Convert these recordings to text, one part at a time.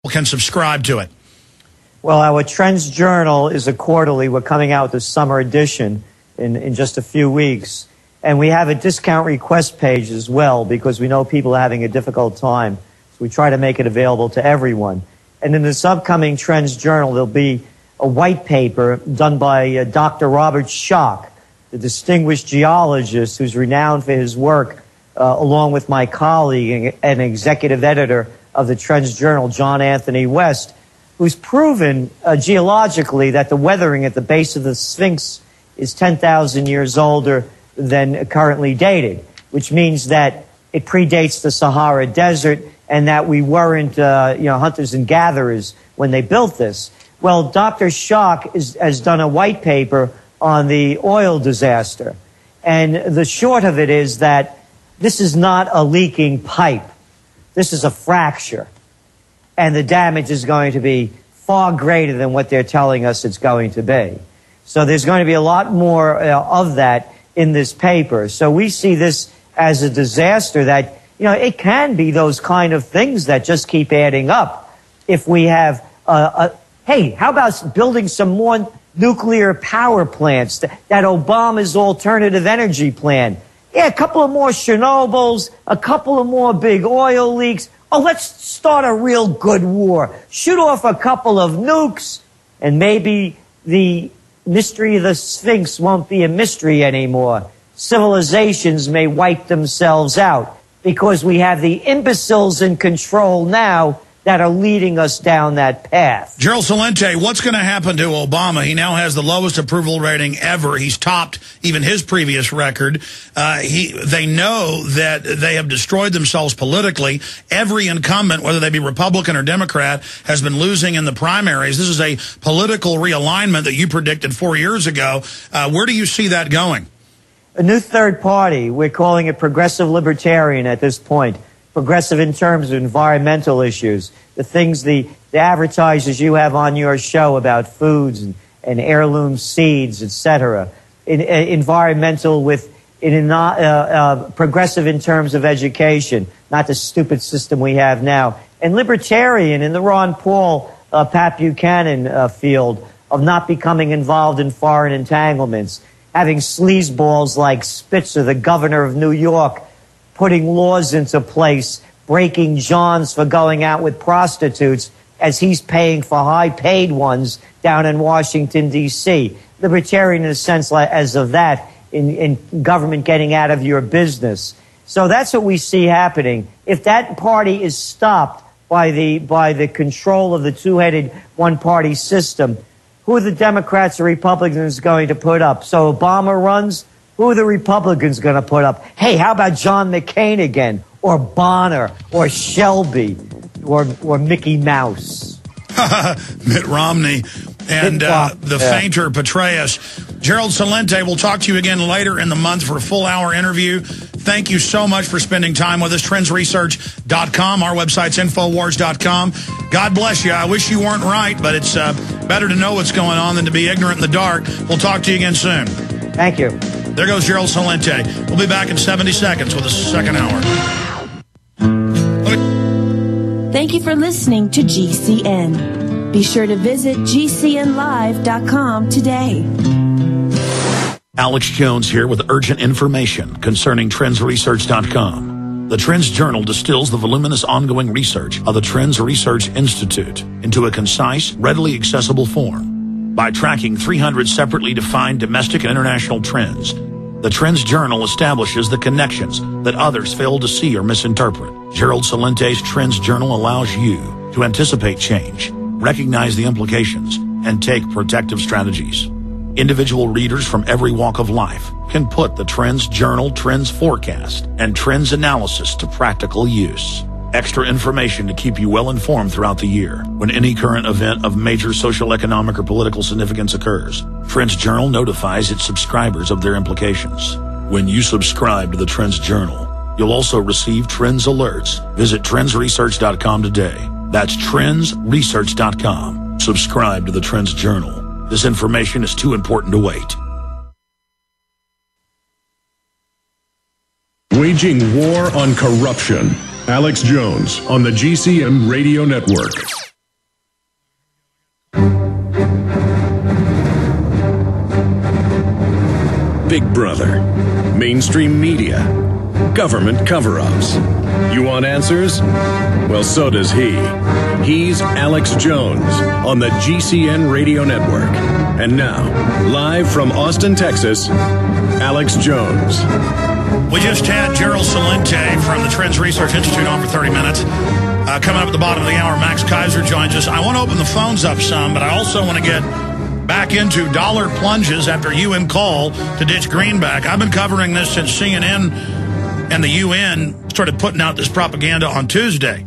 can subscribe to it? Well, our Trends Journal is a quarterly. We're coming out with the summer edition in just a few weeks. And we have a discount request page as well because we know people are having a difficult time. So we try to make it available to everyone. And in this upcoming Trends Journal, there'll be a white paper done by Dr. Robert Schoch, the distinguished geologist who's renowned for his work, along with my colleague and executive editor of the Trends Journal, John Anthony West, who's proven geologically that the weathering at the base of the Sphinx is 10,000 years older than currently dated, which means that it predates the Sahara Desert and that we weren't hunters and gatherers when they built this. Well, Dr. Schoch has done a white paper on the oil disaster. And the short of it is that this is not a leaking pipe. This is a fracture. And the damage is going to be far greater than what they're telling us it's going to be. So there's going to be a lot more of that in this paper. So we see this as a disaster that, it can be those kind of things that just keep adding up. If we have, hey, how about building some more nuclear power plants, that Obama's alternative energy plan? Yeah, a couple of more Chernobyls, a couple of more big oil leaks. Oh, let's start a real good war. Shoot off a couple of nukes, and maybe the mystery of the Sphinx won't be a mystery anymore. Civilizations may wipe themselves out because we have the imbeciles in control now that are leading us down that path. Gerald Celente, what's going to happen to Obama? He now has the lowest approval rating ever. He's topped even his previous record. They know that they have destroyed themselves politically. Every incumbent, whether they be Republican or Democrat, has been losing in the primaries. This is a political realignment that you predicted 4 years ago. Where do you see that going? A new third party. We're calling it progressive libertarian at this point. Progressive in terms of environmental issues, the things the advertisers you have on your show about foods and heirloom seeds, etc. Environmental progressive in terms of education, not the stupid system we have now. And libertarian in the Ron Paul, Pat Buchanan field of not becoming involved in foreign entanglements, having sleazeballs like Spitzer, the governor of New York, putting laws into place, breaking Johns for going out with prostitutes as he's paying for high-paid ones down in Washington, D.C. Libertarian in a sense as of that, in government getting out of your business. So that's what we see happening. If that party is stopped by the control of the two-headed one-party system, who are the Democrats or Republicans going to put up? So Obama runs. Who are the Republicans going to put up? Hey, how about John McCain again? Or Bonner? Or Shelby? Or Mickey Mouse? Mitt Romney. And the fainter Petraeus. Gerald Celente, we'll talk to you again later in the month for a full-hour interview. Thank you so much for spending time with us. Trendsresearch.com. Our website's Infowars.com. God bless you. I wish you weren't right, but it's better to know what's going on than to be ignorant in the dark. We'll talk to you again soon. Thank you. There goes Gerald Celente. We'll be back in 70 seconds with the second hour. Thank you for listening to GCN. Be sure to visit GCNlive.com today. Alex Jones here with urgent information concerning TrendsResearch.com. The Trends Journal distills the voluminous ongoing research of the Trends Research Institute into a concise, readily accessible form. By tracking 300 separately defined domestic and international trends, the Trends Journal establishes the connections that others fail to see or misinterpret. Gerald Celente's Trends Journal allows you to anticipate change, recognize the implications, and take protective strategies. Individual readers from every walk of life can put the Trends Journal Trends Forecast and Trends Analysis to practical use. Extra information to keep you well informed throughout the year when any current event of major social, economic, or political significance occurs. Trends Journal notifies its subscribers of their implications. When you subscribe to the Trends Journal, you'll also receive Trends Alerts. Visit TrendsResearch.com today. That's TrendsResearch.com. Subscribe to the Trends Journal. This information is too important to wait. Waging war on corruption. Alex Jones on the GCN Radio Network. Big Brother, mainstream media, government cover-ups. You want answers? Well, so does he. He's Alex Jones on the GCN Radio Network. And now, live from Austin, Texas, Alex Jones. We just had Gerald Celente from the Trends Research Institute on for 30 minutes. Coming up at the bottom of the hour, Max Kaiser joins us. I want to open the phones up some, but I also want to get back into dollar plunges after UN call to ditch greenback. I've been covering this since CNN and the UN started putting out this propaganda on Tuesday.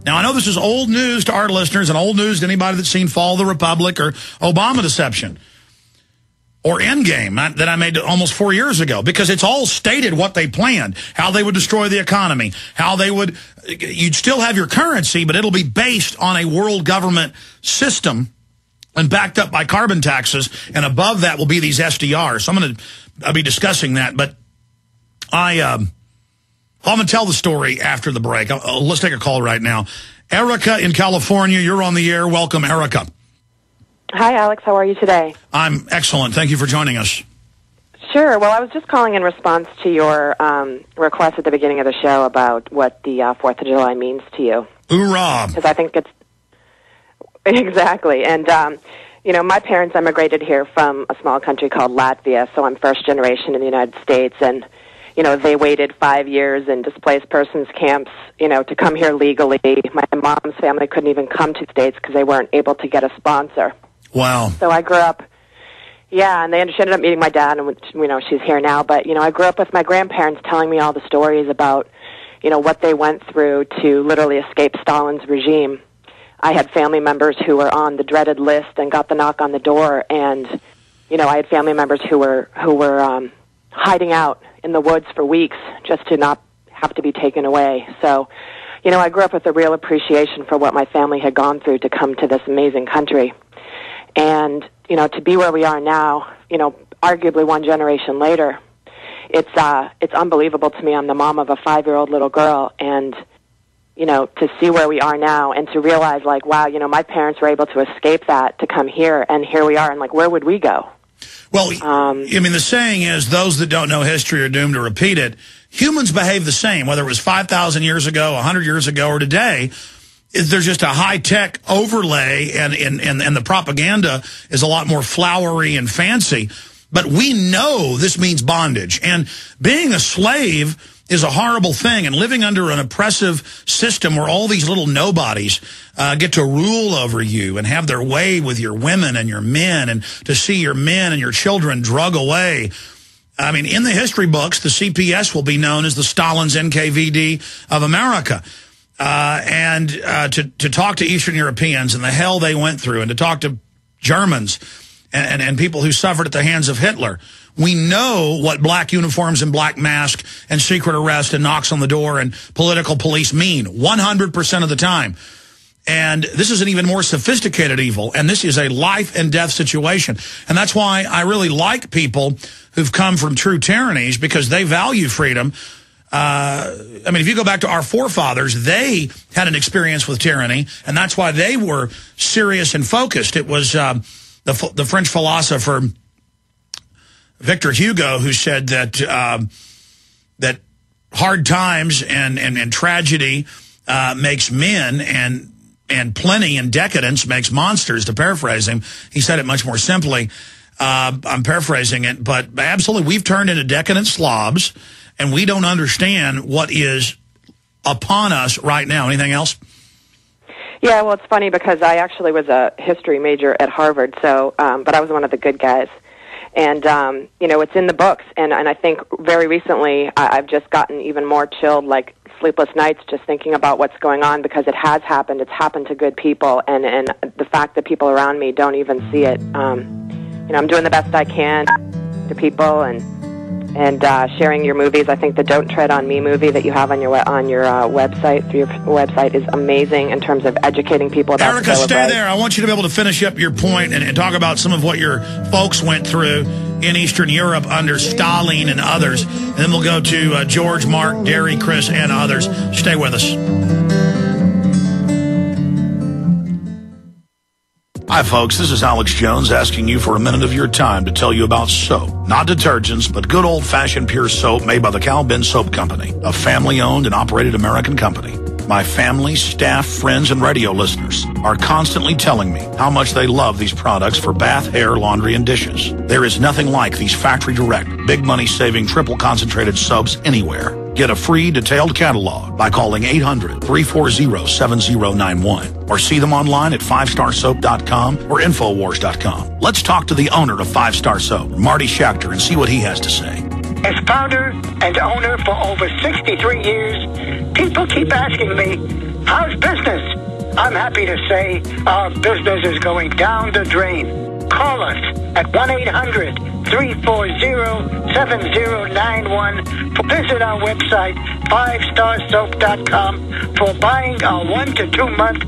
Now, I know this is old news to our listeners and old news to anybody that's seen Fall of the Republic or Obama Deception or Endgame that I made almost 4 years ago, because it's all stated what they planned, how they would destroy the economy, how they would, you'd still have your currency, but it'll be based on a world government system and backed up by carbon taxes, and above that will be these SDRs. So I'll be discussing that, but I'm going to tell the story after the break. Let's take a call right now. Erica in California, you're on the air. Welcome, Erica. Hi, Alex. How are you today? I'm excellent. Thank you for joining us. Sure. Well, I was just calling in response to your request at the beginning of the show about what the 4th of July means to you. Hoorah. Because I think it's... Exactly. And, you know, my parents immigrated here from a small country called Latvia, so I'm first generation in the United States, and you know, they waited 5 years in displaced persons camps, you know, to come here legally. My mom's family couldn't even come to the States because they weren't able to get a sponsor. Wow. So I grew up, yeah, and she ended up meeting my dad, and, you know, she's here now. But, you know, I grew up with my grandparents telling me all the stories about, you know, what they went through to literally escape Stalin's regime. I had family members who were on the dreaded list and got the knock on the door, and, you know, I had family members who were hiding out in the woods for weeks just to not have to be taken away. So, you know, I grew up with a real appreciation for what my family had gone through to come to this amazing country. And, you know, to be where we are now, you know, arguably one generation later, it's unbelievable to me. I'm the mom of a 5-year-old little girl, and, you know, to see where we are now and to realize, like, wow, you know, my parents were able to escape that to come here, and here we are, and, like, where would we go? Well, I mean, the saying is, those that don't know history are doomed to repeat it. Humans behave the same, whether it was 5,000 years ago, 100 years ago, or today. There's just a high-tech overlay, and the propaganda is a lot more flowery and fancy. But we know this means bondage. And being a slave is a horrible thing, and living under an oppressive system where all these little nobodies get to rule over you and have their way with your women and your men, and to see your men and your children drug away. I mean, in the history books, the CPS will be known as the Stalin's NKVD of America. To talk to Eastern Europeans and the hell they went through, and to talk to Germans and people who suffered at the hands of Hitler, we know what black uniforms and black mask and secret arrest and knocks on the door and political police mean 100% of the time. And this is an even more sophisticated evil, and this is a life and death situation. And that's why I really like people who've come from true tyrannies, because they value freedom. I mean, if you go back to our forefathers, they had an experience with tyranny, and that's why they were serious and focused. It was the French philosopher Victor Hugo who said that that hard times and tragedy makes men, and plenty and decadence makes monsters, to paraphrase him. He said it much more simply. I'm paraphrasing it, but absolutely, we've turned into decadent slobs, and we don't understand what is upon us right now. Anything else? Yeah, well, it's funny because I actually was a history major at Harvard, so but I was one of the good guys. And, you know, it's in the books, and I think very recently I've just gotten even more chilled, like sleepless nights, just thinking about what's going on, because it has happened. It's happened to good people, and the fact that people around me don't even see it. You know, I'm doing the best I can to people, and sharing your movies. I think the Don't Tread on Me movie that you have on your website, through your website, is amazing in terms of educating people about Erica, stay there. I want you to be able to finish up your point and talk about some of what your folks went through in Eastern Europe under Stalin and others. And then we'll go to George, Mark, Derry, Chris, and others. Stay with us. Hi, folks. This is Alex Jones asking you for a minute of your time to tell you about soap. Not detergents, but good old-fashioned pure soap made by the Cal Ben Soap Company, a family-owned and operated American company. My family, staff, friends, and radio listeners are constantly telling me how much they love these products for bath, hair, laundry, and dishes. There is nothing like these factory-direct, big money-saving, triple-concentrated soaps anywhere. Get a free detailed catalog by calling 800-340-7091 or see them online at 5starsoap.com or Infowars.com. Let's talk to the owner of 5 Star Soap, Marty Schachter, and see what he has to say. As founder and owner for over 63 years, people keep asking me, how's business? I'm happy to say our business is going down the drain. Call us at 1-800-340-7091. Visit our website, 5starsoap.com, for buying our 1 to 2 month